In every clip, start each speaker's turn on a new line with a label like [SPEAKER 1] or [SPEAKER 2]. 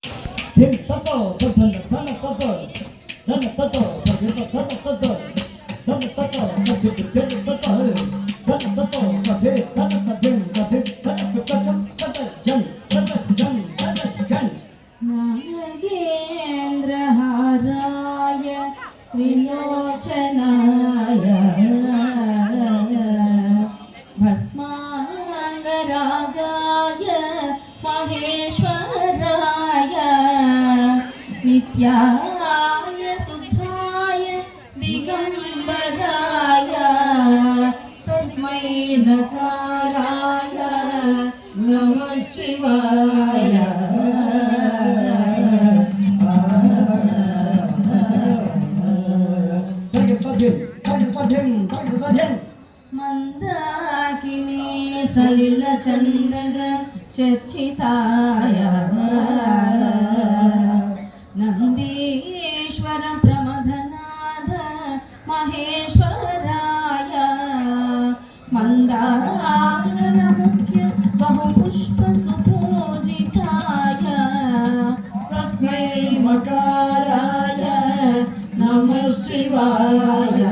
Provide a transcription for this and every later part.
[SPEAKER 1] Tim Tato, Tato, Tato, Tato, Tato, Tato, Tato, Tato,
[SPEAKER 2] नागेन्द्रहाराय त्रिलोचनाय भस्माङ्गरागाय महेश्वराय नित्याय शुद्धाय दिगम्बराय तस्मै नकाराय नमः शिवाय मंदाकिनी सलिल चंदन चर्चिताय नंदीश्वर प्रमथनाथ महेश्वराय मंदार मुख्य बहुपुष्प सुपूजिताय तस्मै मकाराय नमः शिवाय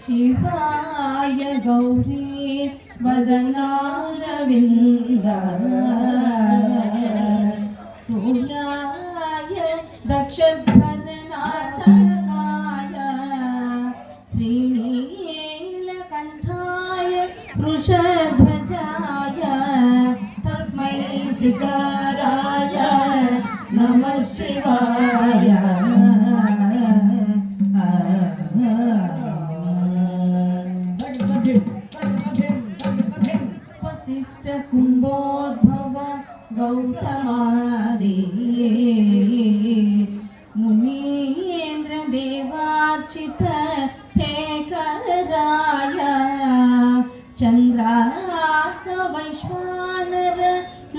[SPEAKER 2] शिवाय गौरी वदनारविन्द सूर्याय दक्षध्वजनासकाय श्रीनीलकण्ठाय वृषध्वजाय तस्मै सिकाराय नमः शिवाय वसिष्ठ कुंभोद्भव गौतमादि मुनीन्द्र देवार्चित शेखराय चंद्रार्क वैश्वानर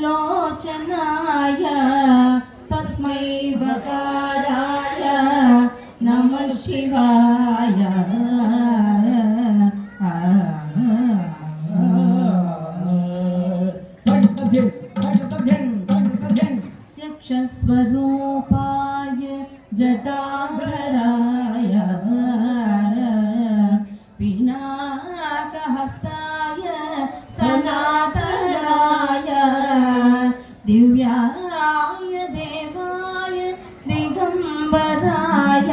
[SPEAKER 2] लोचनाय तस्मै वकाराय नमः शिवाय यक्षस्वरूपाय जटाधराय पिनाकहस्ताय सनातनाय दिव्याय देवाय दिगंबराय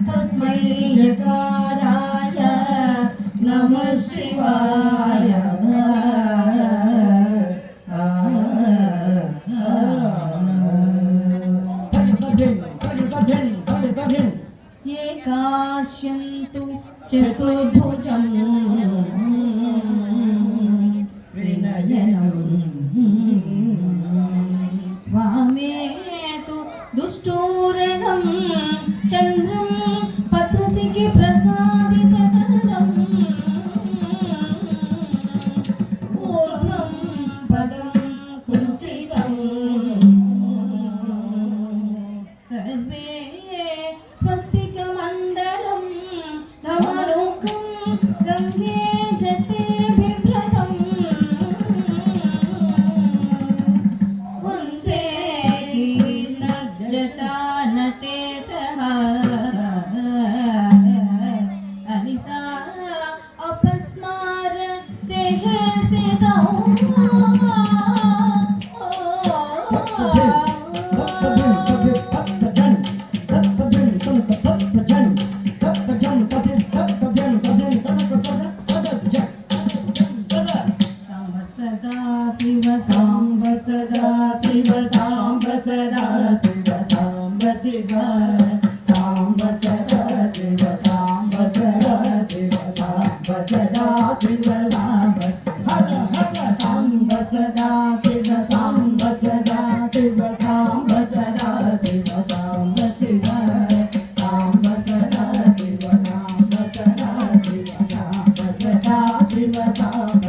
[SPEAKER 2] तस्मै यकाराय नमः शिवाय एकाश्यन्तु चतुर्भुजं विनयनं वामे तु दुष्टोरगं चन्द्रं पत्रसिके प्रसादितकरम् ऊर्ध्वं पदं कुञ्चितम् सर्वे स्वस्तिकमण्डलं धमरुकं गङ्गे जटे बिभ्रतं वन्दे कीर्णजटा नटे सह अनिसा अपस्मार देहे स्थितौ सांब सदा शिव सांब सदा शिव सांब शिव सांब सदा शिव सांब सदा शिव सांब सदा शिव सांब हर हर सांब सदा शिव सांब सदा शिव सांब सदा शिव सांब शिव सांब सदा शिव सांब सदा शिव सांब सदा शिव सांब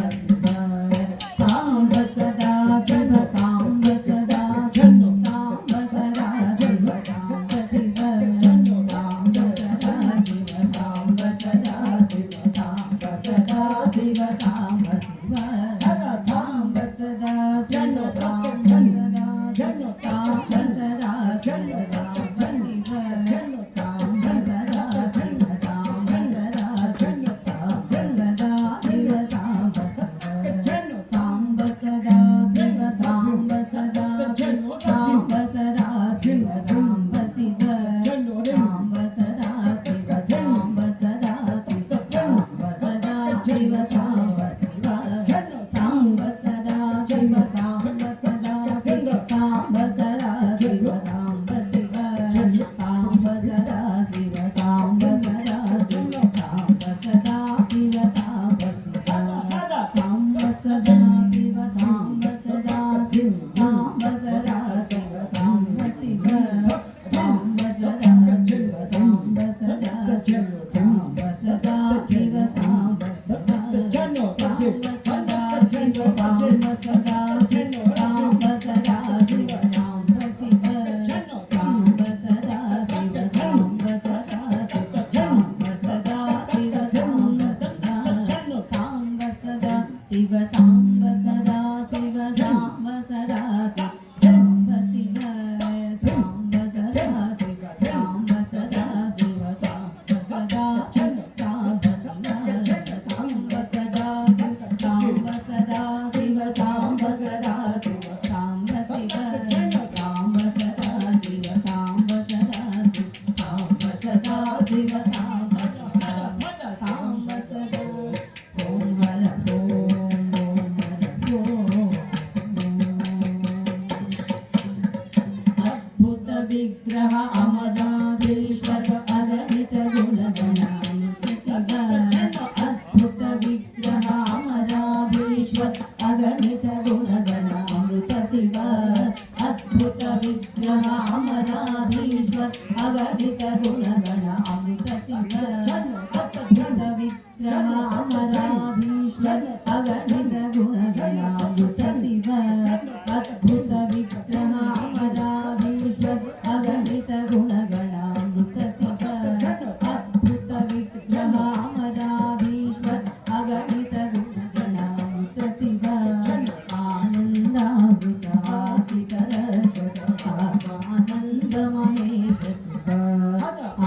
[SPEAKER 2] शिव साम्ब सदा साम्ब सदा शिव साम्ब सदा साम्ब सदा शिव साम्ब शिव साम्ब सदा शिव साम्ब सदा शिव साम्ब सदा शिव साम्ब सदा साम्ब सदा शिव साम्ब सदा शिव साम्ब सदा साम्ब शिव साम्ब सदा शिव साम्ब सदा शिव साम्ब सदा साम्ब सदा साम्ब सदा साम्ब सदा शिव साम्ब सदा शिव साम्ब शिव साम्ब सदा शिव साम्ब सदा साम्ब सदा शिव साम्ब सदा साम्ब सदा ओम हर ओम हर ओम अद्भुत विग्रह अमराधीश्वर अगणित गुणगणान्वित शिव अद्भुत विग्रह अमराधीश्वर अगणित गुणगणामृत शिव अद्भुत विग्रह अमराधीश्वर अगणित गुणगणामृत शिव अद्भुत विग्रह अमराधीश्वर अगणित गुणगणामृत शिव अद्भुत विग्रह अमराधीश्वर अगणित गुणगणामृत शिव अद्भुत विग्रह अमराधीश्वर अगणित गुणगणामृत शिव आनन्दामृत आशिकर आनन्द महेश शिव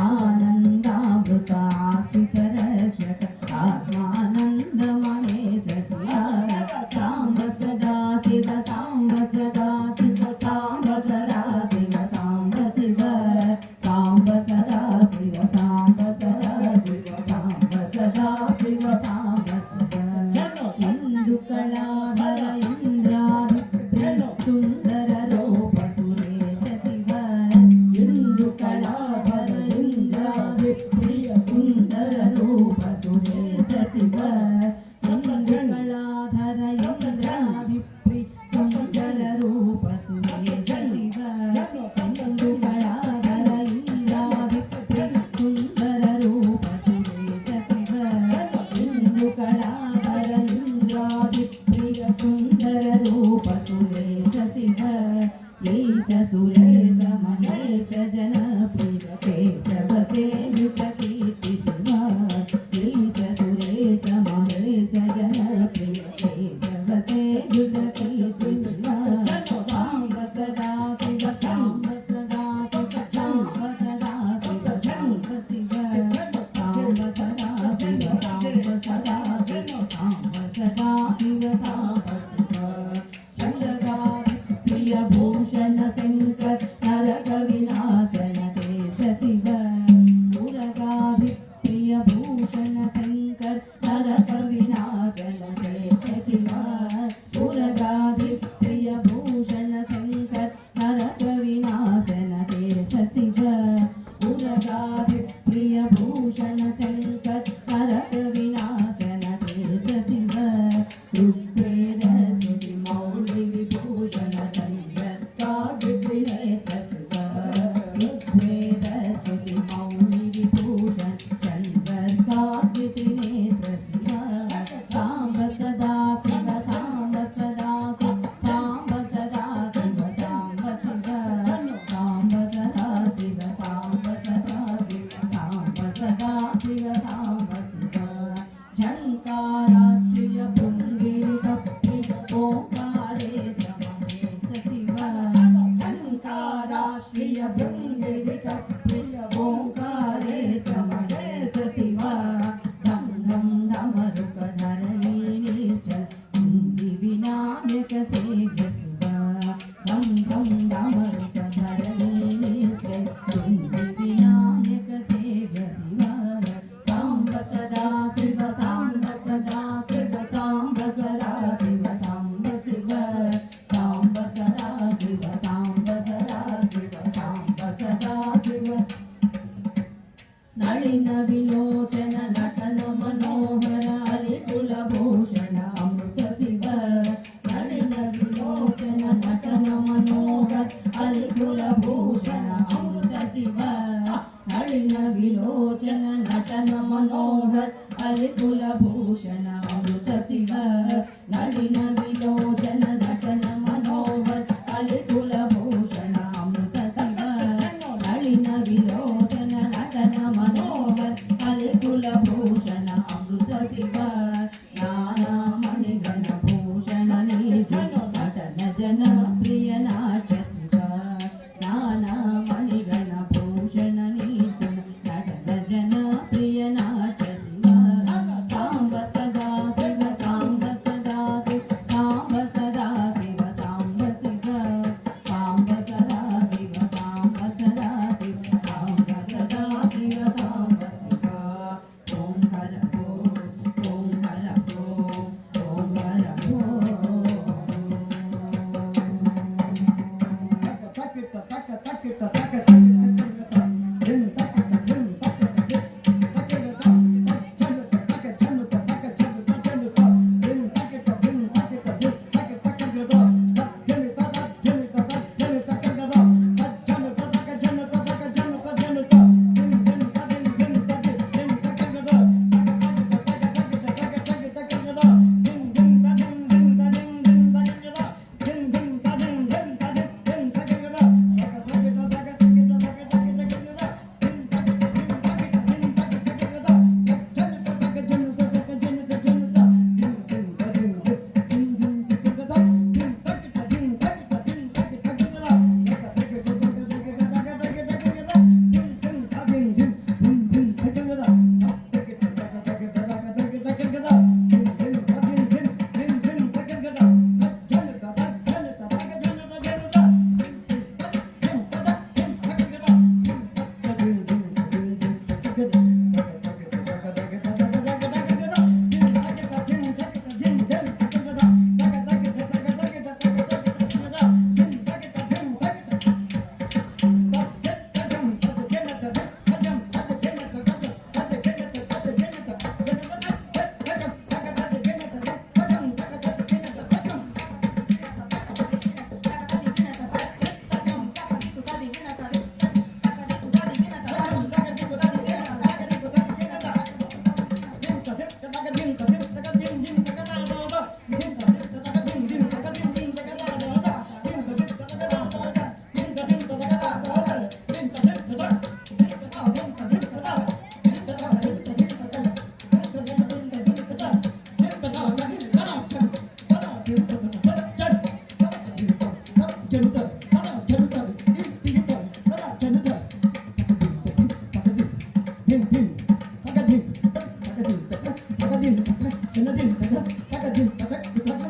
[SPEAKER 2] आनन्दामृत आशिकर आत्मानन्द महेश शिव साम्ब सदा शिव साम्ब सदा शिव साम्ब सदा शिव साम्ब शिव साम्ब सदा शिव साम्ब सदा शिव साम्ब सदा शिव साम्ब शिव इंदु कलाधर इंद्रादिप्रिय सुंदर रूप सुरेश शिव इंदु कलाधर इंद्रादिप्रिय सुंदर रूप सुरेश शिव इंदु कलाधर इंद्रादिप्रिय सुंदर रूप सुरेश शिव इंदु कलाधर इंद्रादिप्रिय सुंदर रूप सुरेश शिव इंदु कलाधर इंद्रादिप्रिय सुंदर रूप सुरेश शिव ईश सुरेश महेश जनप्रिय केशव सेवित कीर्ति शिव ईश सुरेश महेश जनप्रिय केशव सेवित कीर्ति शिव साम्ब सदा शिव साम्ब सदा शिव साम्ब सदा शिव साम्ब शिव साम्ब सदा शिव साम्ब सदा शिव साम्ब सदा शिव साम्ब शिव प्रिय भूषण शंकर नरक विनाशन देश शिव प्रिय भूषण शंकर नरक विनाशन देश शिव प्रिय भूषण शंकर नरक विनाशन देश शिव प्रिय भूषण शंकर नरक विनाशन देश शिव ऋग्वेद स्तुति मौलि विभूषण चन्द्रकादिनेत्र शिव ऋग्वेद स्तुति मौलि विभूषण चन्द्रकादिनेत्र शिव ಕುಲಭೂಷಣ ಅಮೃತ ಶಿವ ನಳಿನ ವಿಲೋಚನ ನಟನ ಮನೋಹರ ಅಲೆ ಕುಲಭೂಷಣ ಅಮೃತ ಶಿವ ನಳಿನ ವಿಲೋಚನ ನಟನ ಮನೋಹರ ಅಲೆ ಕುಲಭೂಷಣ ಅಮೃತ ಶಿವ ಜ್ಞಾನ ಮಣಿಗಣ ಭೂಷಣ ನೀತು ನಟನ ಜನ ಪ್ರಿಯ ನಾಟ್ಯ ಶಿವ ಜ್ಞಾನ ಮಣಿಗಣ ಭೂಷಣ ನೀತು ನಟನ ಜನ ಪ್ರಿಯ ನಾಟ್ಯ ಶಿವ ಸಾಂಬ ಸದಾ ಶಿವ ಸಾಂಬ ಸದಾ ಶಿವ ಸಾಂಬ ಸದಾ ಶಿವ ಸಾಂಬ ಶಿವ ಸಾಂಬ ಸದಾ ಶಿವ ಸಾಂಬ ಸದಾ ಶಿವ ಸಾಂಬ ಸದಾ ಶಿವ ಸಾಂಬ ಶಿವ ಓಂ ಹರ ಓಂ ಹರ ಓಂ ಹರ
[SPEAKER 1] Din